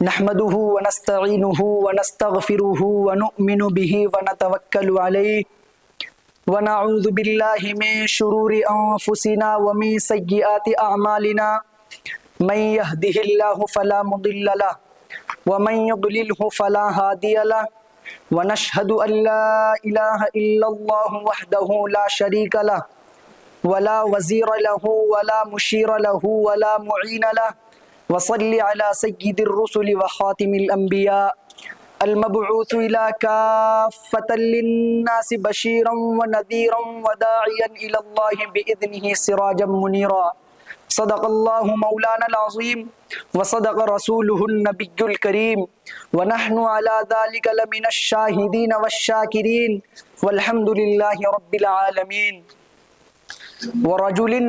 نحمده ونستعينه ونستغفره ونؤمن به ونتوكل عليه ونعوذ بالله من شرور أنفسنا ومن سيئات أعمالنا من يهده الله فلا مضل له ومن يضلله فلا هادي له ونشهد أن لا إله إلا الله وحده لا شريك له ولا وزير له ولا مشير له ولا معين له وصل على سيد الرسل وخاتم الأنبياء المبعوث إلى كافة للناس بشيرا ونذيرا وداعيا إلى الله بإذنه سراجا منيرا. صدق الله مولانا العظيم وصدق رسوله النبي الكريم ونحن على ذلك لمن الشاهدين والشاكرين والحمد لله رب العالمين. ورغم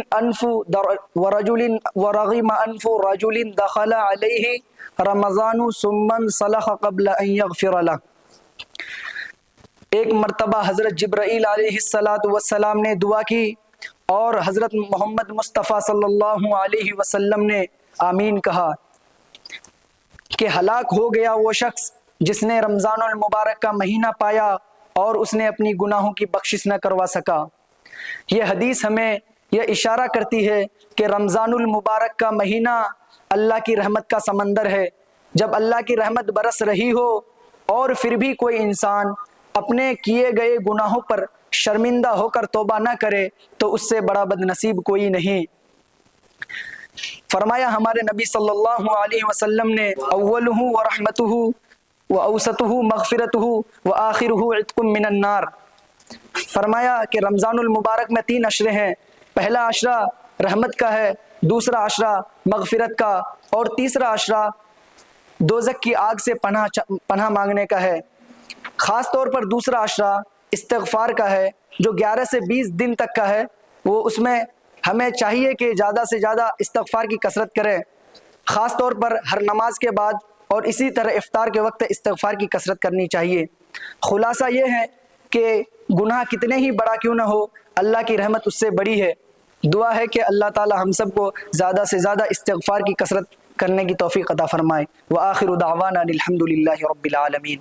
أنف رجل دخل عليه رمضان ثم انسلخ قبل أن يغفر له. ایک مرتبہ حضرت جبرائیل علیہ السلام نے دعا کی اور حضرت محمد مصطفیٰ صلی اللہ علیہ وسلم نے آمین کہا کہ ہلاک ہو گیا وہ شخص جس نے رمضان المبارک کا مہینہ پایا اور اس نے اپنی گناہوں کی بخشش نہ کروا سکا. یہ حدیث ہمیں یہ اشارہ کرتی ہے کہ رمضان المبارک کا مہینہ اللہ کی رحمت کا سمندر ہے. جب اللہ کی رحمت برس رہی ہو اور پھر بھی کوئی انسان اپنے کیے گئے گناہوں پر شرمندہ ہو کر توبہ نہ کرے تو اس سے بڑا بد نصیب کوئی نہیں. فرمایا ہمارے نبی صلی اللہ علیہ وسلم نے اولہ ورحمتہ واوسطہ مغفرتہ وآخرہ عتق من النار. فرمایا کہ رمضان المبارک میں 3 عشرے ہیں. پہلا عشرہ رحمت کا ہے، دوسرا عشرہ مغفرت کا اور تیسرا عشرہ دوزخ کی آگ سے پناہ مانگنے کا ہے. خاص طور پر دوسرا عشرہ استغفار کا ہے جو 11 سے 20 دن تک کا ہے. وہ اس میں ہمیں چاہیے کہ زیادہ سے زیادہ استغفار کی کثرت کریں، خاص طور پر ہر نماز کے بعد اور اسی طرح افطار کے وقت استغفار کی کثرت کرنی چاہیے. خلاصہ یہ ہے کہ گناہ کتنے ہی بڑا کیوں نہ ہو اللہ کی رحمت اس سے بڑی ہے. دعا ہے کہ اللہ تعالی ہم سب کو زیادہ سے زیادہ استغفار کی کثرت کرنے کی توفیق عطا فرمائے. وآخر دعوانا الحمد للہ رب العالمین.